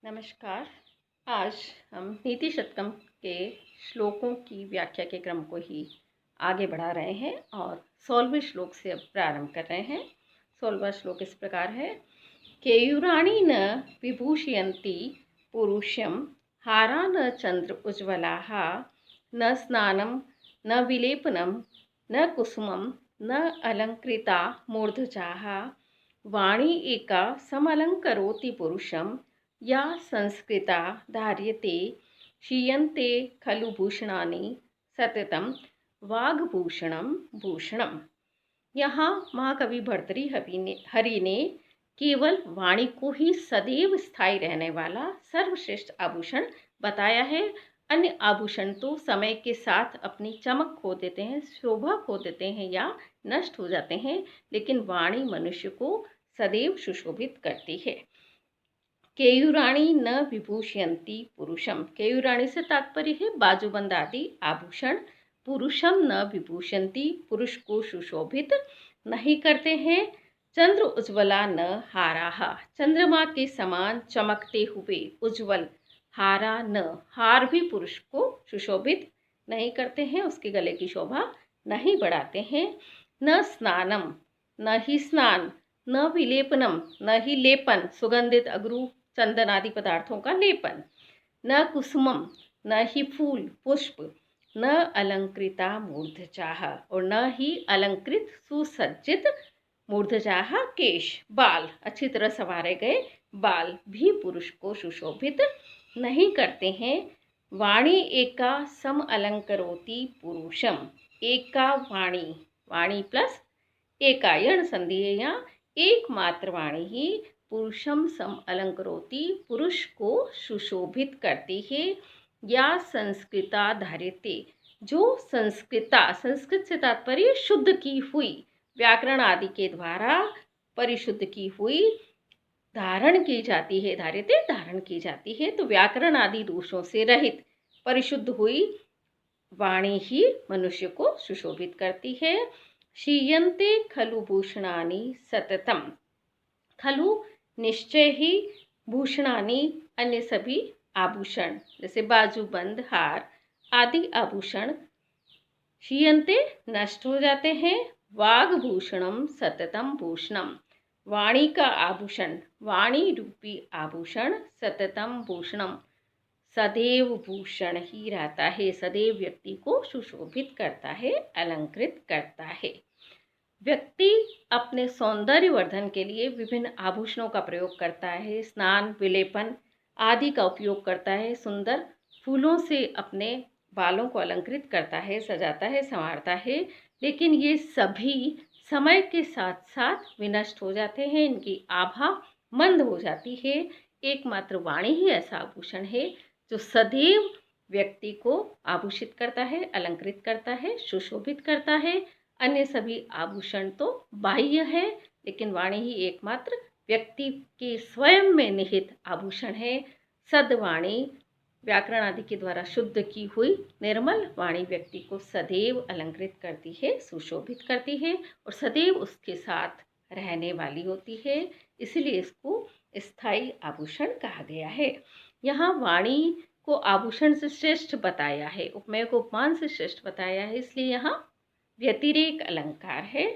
नमस्कार। आज हम नीति शतकम के श्लोकों की व्याख्या के क्रम को ही आगे बढ़ा रहे हैं और 16वें श्लोक से अब प्रारंभ कर रहे हैं। 16वां श्लोक इस प्रकार है। केयूराणि न विभूषयन्ति पुरुषं हारा न चंद्र उज्ज्वलाः न स्नानं न विलेपनं न कुसुमं न अलंकृता मूर्धजाः वाणी एका समलंकरोति पुरुषं या संस्कृता धार्यते क्षीयन्ते खलु भूषणानि सततं वाग्भूषणं भूषणम्। यहाँ महाकवि भर्तृहरि हरि ने केवल वाणी को ही सदैव स्थायी रहने वाला सर्वश्रेष्ठ आभूषण बताया है। अन्य आभूषण तो समय के साथ अपनी चमक खो देते हैं, शोभा खो देते हैं या नष्ट हो जाते हैं, लेकिन वाणी मनुष्य को सदैव सुशोभित करती है। केयूराणि न विभूषयन्ति पुरुषम। केयूराणि से तात्पर्य है बाजूबंद आदि आभूषण। पुरुषम न विभूषयन्ति, पुरुष को सुशोभित नहीं करते हैं। चंद्र उज्ज्वला न हाराः, चंद्रमा के समान चमकते हुए उज्ज्वल हारा न, हार भी पुरुष को सुशोभित नहीं करते हैं, उसके गले की शोभा नहीं बढ़ाते हैं। न स्नानम, न ही स्नान, न विलेपनम, न ही लेपन, सुगंधित अगरू चंदन आदि पदार्थों का लेपन, न कुसुमम, न ही फूल पुष्प, न अलंकृता मूर्धजाः, और न ही अलंकृत सुसज्जित मूर्धजाः केश, बाल, अच्छी तरह संवारे गए बाल भी पुरुष को सुशोभित नहीं करते हैं। वाणी एका सम अलंकरोति पुरुषम। एका वाणी, वाणी प्लस एका यण संधि है यहाँ, एकमात्र वाणी ही पुरुषम सम अलंकरोति, पुरुष को सुशोभित करती है। या संस्कृता धार्यते, जो संस्कृता, संस्कृत से तात्पर्य शुद्ध की हुई, व्याकरण आदि के द्वारा परिशुद्ध की हुई, धारण की जाती है, धार्यते धारण की जाती है, तो व्याकरण आदि दोषों से रहित परिशुद्ध हुई वाणी ही मनुष्य को सुशोभित करती है। क्षीयन्ते खलु भूषणानि सततम, खलु निश्चय ही, भूषणानि अन्य सभी आभूषण जैसे बाजूबंद, हार आदि आभूषण क्षीयन्ते नष्ट हो जाते हैं। वाग्भूषणम सततम भूषणम, वाणी का आभूषण, वाणी रूपी आभूषण सततम भूषणम, सदैव भूषण ही रहता है, सदैव व्यक्ति को सुशोभित करता है, अलंकृत करता है। व्यक्ति अपने सौंदर्य वर्धन के लिए विभिन्न आभूषणों का प्रयोग करता है, स्नान विलेपन आदि का उपयोग करता है, सुंदर फूलों से अपने बालों को अलंकृत करता है, सजाता है, संवारता है, लेकिन ये सभी समय के साथ साथ विनष्ट हो जाते हैं, इनकी आभा मंद हो जाती है। एकमात्र वाणी ही ऐसा आभूषण है जो सदैव व्यक्ति को आभूषित करता है, अलंकृत करता है, सुशोभित करता है। अन्य सभी आभूषण तो बाह्य है, लेकिन वाणी ही एकमात्र व्यक्ति के स्वयं में निहित आभूषण है। सद्वाणी, व्याकरण आदि के द्वारा शुद्ध की हुई निर्मल वाणी व्यक्ति को सदैव अलंकृत करती है, सुशोभित करती है और सदैव उसके साथ रहने वाली होती है, इसलिए इसको स्थायी आभूषण कहा गया है। यहाँ वाणी को आभूषण से श्रेष्ठ बताया है, उपमेय को उपमान से श्रेष्ठ बताया है, इसलिए यहाँ व्यतिरेक अलंकार है।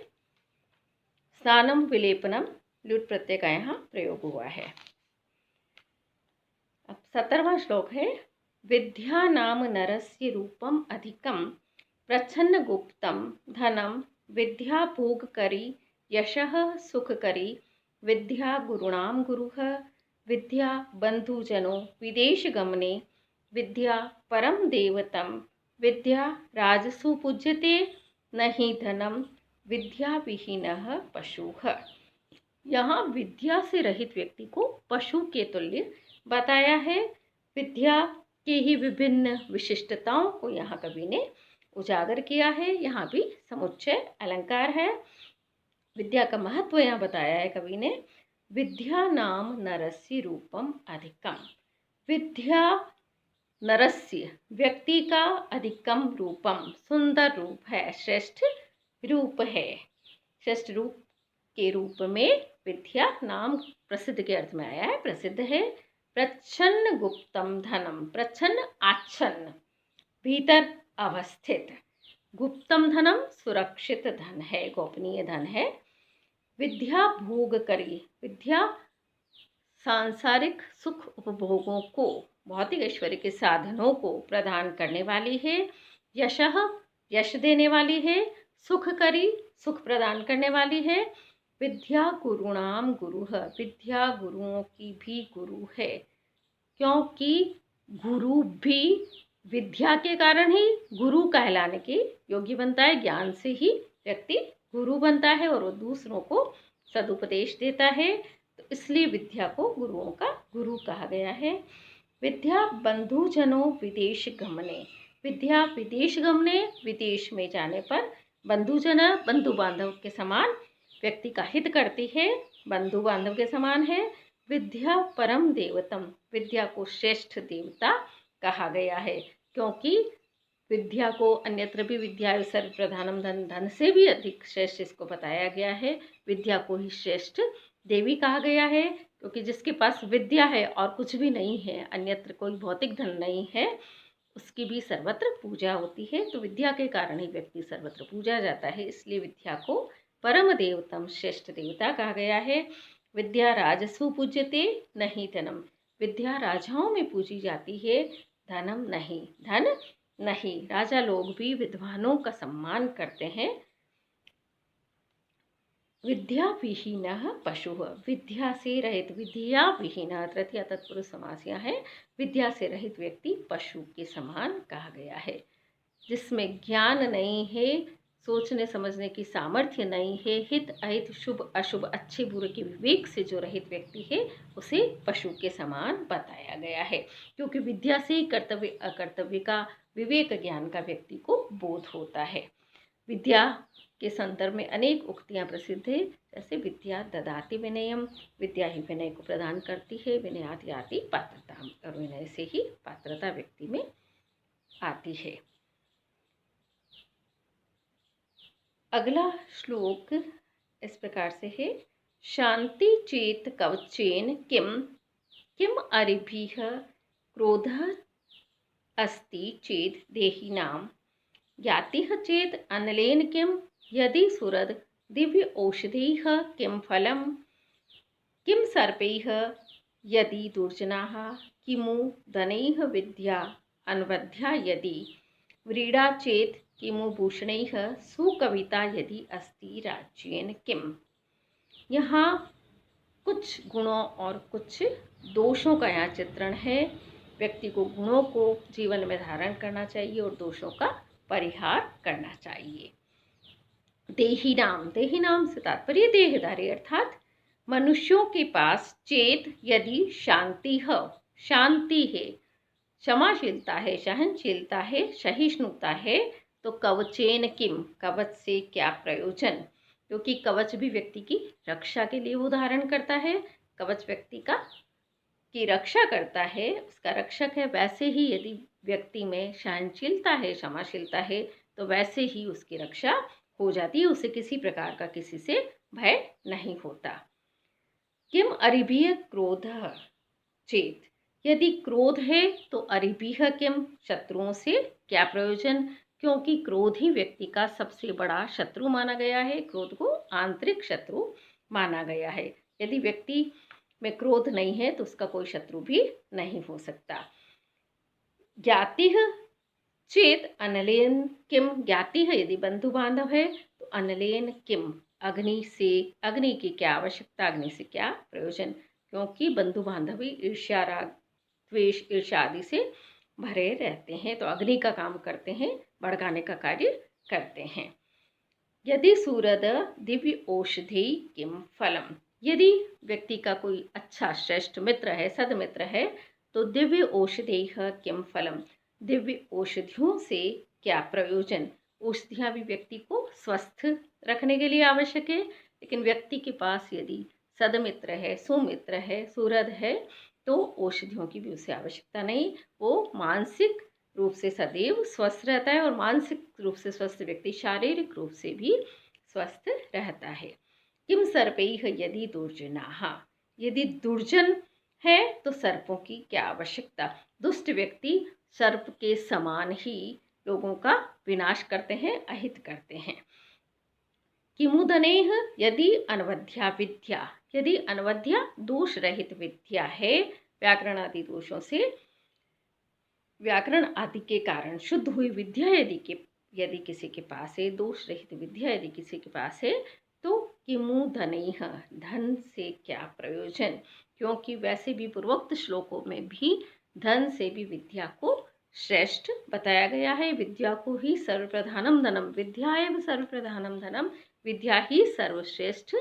स्नानम विलेपनम ल्युट प्रत्यय का यहाँ प्रयोग हुआ है। अब 17वां श्लोक है। विद्या नाम नरस्य रूपम अधिकम प्रच्छन्न गुप्तम धनम विद्या भोग करी यशः सुख करी विद्या गुरुणाम गुरुः विद्या बंधुजनो विदेश गमने विद्या परम देवतम विद्या राजसु पूज्यते नहीं धनम विद्या विहीनः पशुः। यहाँ विद्या से रहित व्यक्ति को पशु के तुल्य बताया है। विद्या के ही विभिन्न विशिष्टताओं को यहाँ कवि ने उजागर किया है। यहाँ भी समुच्चय अलंकार है। विद्या का महत्व यहाँ बताया है कवि ने। विद्या नाम नरस्य रूपम अधिकम, विद्या नरस्य व्यक्ति का अधिकम रूपम सुंदर रूप है, श्रेष्ठ रूप है। श्रेष्ठ रूप के रूप में विद्या नाम प्रसिद्ध के अर्थ में आया है, प्रसिद्ध है। प्रच्छन्न गुप्तम धनम, प्रच्छन्न आच्छन्न, भीतर अवस्थित, गुप्तम धनम सुरक्षित धन है, गोपनीय धन है। विद्या भोग करी, विद्या सांसारिक सुख उपभोगों को, भौतिक ऐश्वर्य के साधनों को प्रदान करने वाली है। यशः, यश देने वाली है। सुख करी, सुख प्रदान करने वाली है। विद्या गुरुणाम गुरुः, विद्या गुरुओं की भी गुरु है, क्योंकि गुरु भी विद्या के कारण ही गुरु कहलाने के योग्य बनता है। ज्ञान से ही व्यक्ति गुरु बनता है और वो दूसरों को सदुपदेश देता है, तो इसलिए विद्या को गुरुओं का गुरु कहा गया है। विद्या बंधुजनों विदेश गमने, विद्या विदेश गमने, विदेश में जाने पर बंधुजन, बंधु बांधव के समान व्यक्ति का हित करती है, बंधु बांधव के समान है। विद्या परम देवतम, विद्या को श्रेष्ठ देवता कहा गया है, क्योंकि विद्या को अन्यत्र भी विद्या सर्व प्रधानम धन, धन से भी अधिक श्रेष्ठ इसको बताया गया है। विद्या को ही श्रेष्ठ देवी कहा गया है, क्योंकि जिसके पास विद्या है और कुछ भी नहीं है, अन्यत्र कोई भौतिक धन नहीं है, उसकी भी सर्वत्र पूजा होती है। तो विद्या के कारण ही व्यक्ति सर्वत्र पूजा जाता है, इसलिए विद्या को परम देवतम श्रेष्ठ देवता कहा गया है। विद्या राजसु पूज्यते नहीं धनम, विद्या राजाओं में पूजी जाती है, धनम नहीं, धन नहीं। राजा लोग भी विद्वानों का सम्मान करते हैं। विद्या विहीन पशु, विद्या से रहित, विद्या विहीन तृतीया तत्पुरुष समास है। विद्या से रहित व्यक्ति पशु के समान कहा गया है। जिसमें ज्ञान नहीं है, सोचने समझने की सामर्थ्य नहीं है, हित अहित शुभ अशुभ अच्छे बुरे के विवेक से जो रहित व्यक्ति है, उसे पशु के समान बताया गया है, क्योंकि विद्या से ही कर्तव्य अकर्तव्य का, विवेक ज्ञान का व्यक्ति को बोध होता है। विद्या के संदर्भ में अनेक उक्तियां प्रसिद्ध है, जैसे विद्या ददाति विनयम, विद्या ही विनय को प्रदान करती है। विनयाति याति पात्रता, और विनय से ही पात्रता व्यक्ति में आती है। अगला श्लोक इस प्रकार से है, शांति चेत कवचेन किम किम अरिभिः क्रोधः अस्ति चेत देहिनाम, ज्ञातिः चेत अनलेन किम, यदि सुरद दिव्य औषधैः किम फलम, किम सर्पैः यदि दुर्जनाः, किमु दनैः विद्या अनवध्या, यदि व्रीडा चेत किमु भूषणैः, सुकविता यदि अस्ति राज्येन किम। यहाँ कुछ गुणों और कुछ दोषों का यहाँ चित्रण है। व्यक्ति को गुणों को जीवन में धारण करना चाहिए और दोषों का परिहार करना चाहिए। देही नाम से तात्पर्य देहधारी, अर्थात मनुष्यों के पास चेत यदि शांति है, क्षमाशीलता है, सहनशीलता है, सहिष्णुता है, तो कवचेन किम, कवच से क्या प्रयोजन, क्योंकि कवच भी व्यक्ति की रक्षा के लिए वो धारण करता है। कवच व्यक्ति की रक्षा करता है, उसका रक्षक है। वैसे ही यदि व्यक्ति में सहनशीलता है, क्षमाशीलता है, तो वैसे ही उसकी रक्षा हो जाती है, उसे किसी प्रकार का किसी से भय नहीं होता। किम अरिभिः क्रोधः चेत, यदि क्रोध है तो अरिभिः किम, शत्रुओं से क्या प्रयोजन, क्योंकि क्रोध ही व्यक्ति का सबसे बड़ा शत्रु माना गया है। क्रोध को आंतरिक शत्रु माना गया है। यदि व्यक्ति में क्रोध नहीं है तो उसका कोई शत्रु भी नहीं हो सकता। ज्ञातिः चेत अनलेन किम, ज्ञाति है यदि बंधु बांधव है, तो अनलेन किम, अग्नि से, अग्नि की क्या आवश्यकता, अग्नि से क्या प्रयोजन, क्योंकि बंधु बांधव ही ईर्ष्या राग द्वेष ईर्ष्या आदि से भरे रहते हैं, तो अग्नि का काम करते हैं, भड़काने का कार्य करते हैं। यदि सूरद दिव्य औषधि किम फलम, यदि व्यक्ति का कोई अच्छा श्रेष्ठ मित्र है, सदमित्र है, तो दिव्य औषधि किम फलम, दिव्य औषधियों से क्या प्रयोजन। औषधियाँ भी व्यक्ति को स्वस्थ रखने के लिए आवश्यक है, लेकिन व्यक्ति के पास यदि सदमित्र है, सुमित्र है, सूरद है, तो औषधियों की भी उसे आवश्यकता नहीं। वो मानसिक रूप से सदैव स्वस्थ रहता है, और मानसिक रूप से स्वस्थ व्यक्ति शारीरिक रूप से भी स्वस्थ रहता है। किम सर्पैः यदि दुर्जनाः, यदि दुर्जन है तो सर्पों की क्या आवश्यकता। दुष्ट व्यक्ति सर्प के समान ही लोगों का विनाश करते हैं, अहित करते हैं। किमुदनेह यदि अनवध्या विद्या, यदि अनवध्या दोष रहित विद्या है, व्याकरण आदि दोषों से, व्याकरण आदि के कारण शुद्ध हुई विद्या यदि किसी के पास है, दोष रहित विद्या यदि किसी के पास है, तो किमु धनैः, धन से क्या प्रयोजन। क्योंकि वैसे भी पूर्वोक्त श्लोकों में भी धन से भी विद्या को श्रेष्ठ बताया गया है। विद्या को ही सर्वप्रधानम धनम, विद्या एवं सर्वप्रधानम धनम, विद्या ही सर्वश्रेष्ठ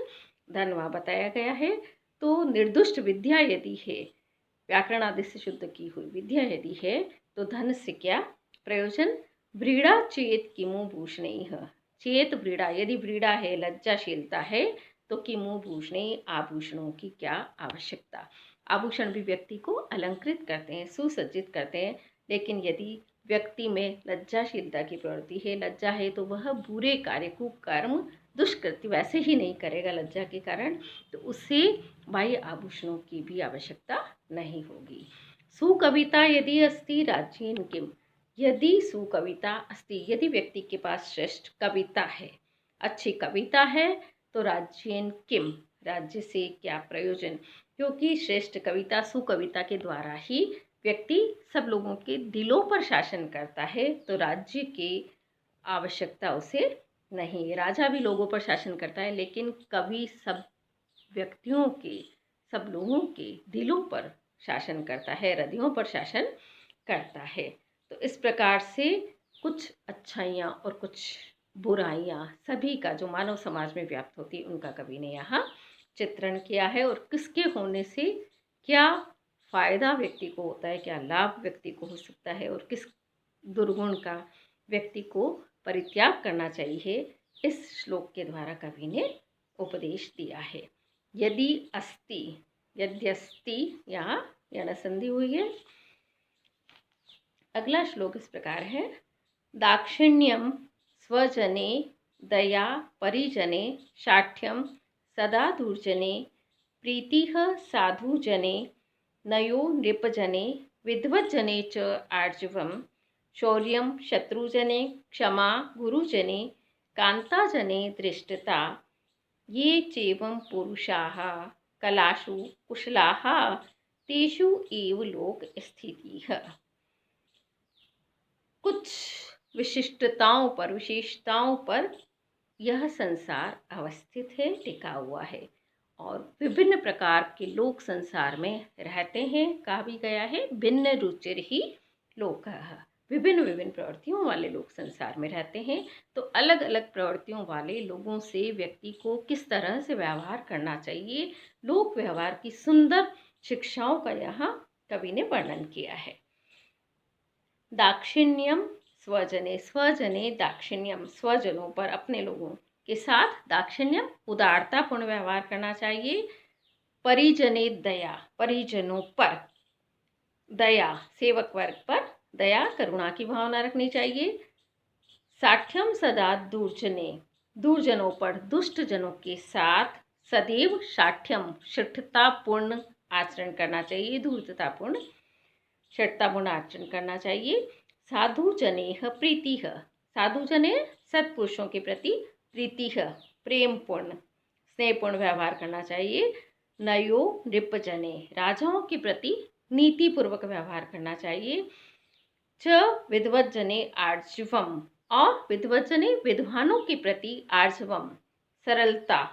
धन वहाँ बताया गया है। तो निर्दुष्ट विद्या यदि है, व्याकरण आदि से शुद्ध की हुई विद्या यदि है, तो धन से क्या प्रयोजन। व्रीड़ा चेत किमु भूषणैः, चेत व्रीड़ा, यदि व्रीड़ा है, लज्जाशीलता है, तो किमु भूषणैः, आभूषणों की क्या आवश्यकता। आभूषण भी व्यक्ति को अलंकृत करते हैं, सुसज्जित करते हैं, लेकिन यदि व्यक्ति में लज्जाशीलता की प्रवृत्ति है, लज्जा है, तो वह बुरे कार्य, कुकर्म, दुष्कृत्य वैसे ही नहीं करेगा लज्जा के कारण, तो उसे बाह्य आभूषणों की भी आवश्यकता नहीं होगी। सुकविता यदि अस्ति राज्येन किम, यदि सुकविता अस्ति, यदि व्यक्ति के पास श्रेष्ठ कविता है, अच्छी कविता है, तो राज्येन किम, राज्य से क्या प्रयोजन। क्योंकि श्रेष्ठ कविता, सुकविता के द्वारा ही व्यक्ति सब लोगों के दिलों पर शासन करता है, तो राज्य की आवश्यकता उसे नहीं। राजा भी लोगों पर शासन करता है, लेकिन कवि सब व्यक्तियों के, सब लोगों के दिलों पर शासन करता है, हृदयों पर शासन करता है। तो इस प्रकार से कुछ अच्छाइयाँ और कुछ बुराइयाँ सभी का जो मानव समाज में व्याप्त होती है, उनका कवि ने यहाँ चित्रण किया है। और किसके होने से क्या फायदा व्यक्ति को होता है, क्या लाभ व्यक्ति को हो सकता है, और किस दुर्गुण का व्यक्ति को परित्याग करना चाहिए, इस श्लोक के द्वारा कवि ने उपदेश दिया है। यदि अस्ति, यद्यस्ति, यहाँ यण संधि हुई है। अगला श्लोक इस प्रकार है। दाक्षिण्यम स्वजने दया परिजने, शाठ्यम सदा दुर्जने, प्रीतिः साधुजने, नयो नृपजने, विद्वज्जने च आर्जवम, शौर्यं शत्रुजने, क्षमा गुरुजने, कांताजने दृष्टता, ये चैवं पुरुषाः कलासु कुशलाः, तेषु एव लोक स्थितिः। कुछ विशिष्टताओं पर, विशेषताओं पर यह संसार अवस्थित है, टिका हुआ है, और विभिन्न प्रकार के लोग संसार में रहते हैं। कहा भी गया है भिन्न रुचिर ही लोकः, विभिन्न विभिन्न प्रवृत्तियों वाले लोग संसार में रहते हैं। तो अलग अलग प्रवृत्तियों वाले लोगों से व्यक्ति को किस तरह से व्यवहार करना चाहिए, लोक व्यवहार की सुंदर शिक्षाओं का यहाँ कवि ने वर्णन किया है। दाक्षिण्यम स्वजने, स्वजने दाक्षिण्यम, स्वजनों पर, अपने लोगों के साथ दाक्षिण्यम उदारतापूर्ण व्यवहार करना चाहिए। परिजने दया, परिजनों पर दया, सेवक वर्ग पर दया करुणा की भावना रखनी चाहिए। साठ्यम सदा दुर्जने, दुर्जनों पर, दुष्ट जनों के साथ सदैव शाठ्यम, शिष्टतापूर्ण आचरण करना चाहिए, धूर्ततापूर्ण शिष्टतापूर्ण आचरण करना चाहिए। साधु जनेह प्रीतिः, साधु जने सत्पुरुषों के प्रति प्रीतिः, प्रेमपूर्ण स्नेहपूर्ण व्यवहार करना चाहिए। नयो नृपजने, राजाओं के प्रति नीतिपूर्वक व्यवहार करना चाहिए। च विद्वज्जने आर्जवम, और विद्वज्जने विद्वानों के प्रति आर्जवम, सरलता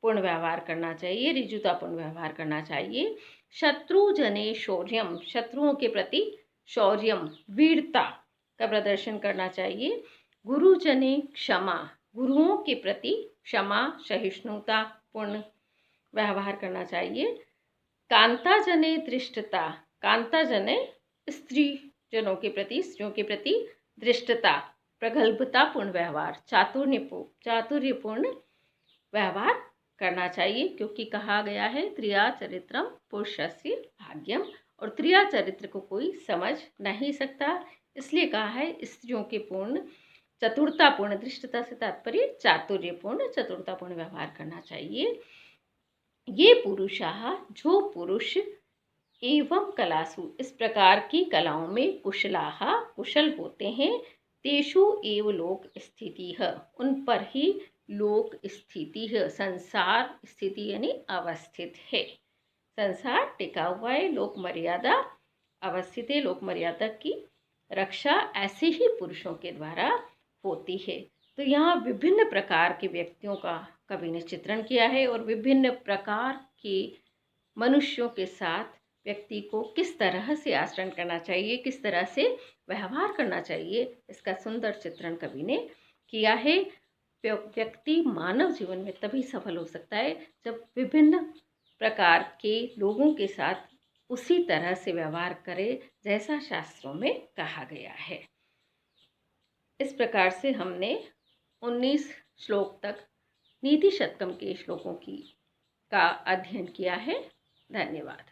पूर्ण व्यवहार करना चाहिए, ऋजुतापूर्ण व्यवहार करना चाहिए। शत्रुजने शौर्यम, शत्रुओं के प्रति शौर्यम, वीरता का प्रदर्शन करना चाहिए। गुरुजने क्षमा, गुरुओं के प्रति क्षमा, सहिष्णुता पूर्ण व्यवहार करना चाहिए। कांताजने दृष्टता, कांताजने स्त्री जनों के प्रति, स्त्रियों के प्रति दृष्टता, प्रगल्भतापूर्ण व्यवहार, चातुर्यपूर्ण व्यवहार करना चाहिए। क्योंकि कहा गया है त्रिया चरित्रम पुरुषस्य भाग्यम, और त्रिया चरित्र को कोई समझ नहीं सकता, इसलिए कहा है स्त्रियों के पूर्ण चतुरतापूर्ण, दृष्टता से तात्पर्य चातुर्यपूर्ण, चतुरतापूर्ण व्यवहार करना चाहिए। ये पुरुषाः, जो पुरुष एवं कलासु, इस प्रकार की कलाओं में कुशलाः कुशल होते हैं, तेषु एव लोक स्थितिः, उन पर ही लोक स्थिति है, संसार स्थिति यानी अवस्थित है। संसार टिका हुआ है, लोक मर्यादा अवस्थित है। लोक मर्यादा की रक्षा ऐसे ही पुरुषों के द्वारा होती है। तो यहाँ विभिन्न प्रकार के व्यक्तियों का कवि ने चित्रण किया है और विभिन्न प्रकार के मनुष्यों के साथ व्यक्ति को किस तरह से आचरण करना चाहिए, किस तरह से व्यवहार करना चाहिए, इसका सुंदर चित्रण कवि ने किया है। व्यक्ति मानव जीवन में तभी सफल हो सकता है जब विभिन्न प्रकार के लोगों के साथ उसी तरह से व्यवहार करे जैसा शास्त्रों में कहा गया है। इस प्रकार से हमने 19 श्लोक तक नीति शतकम के श्लोकों का अध्ययन किया है। धन्यवाद।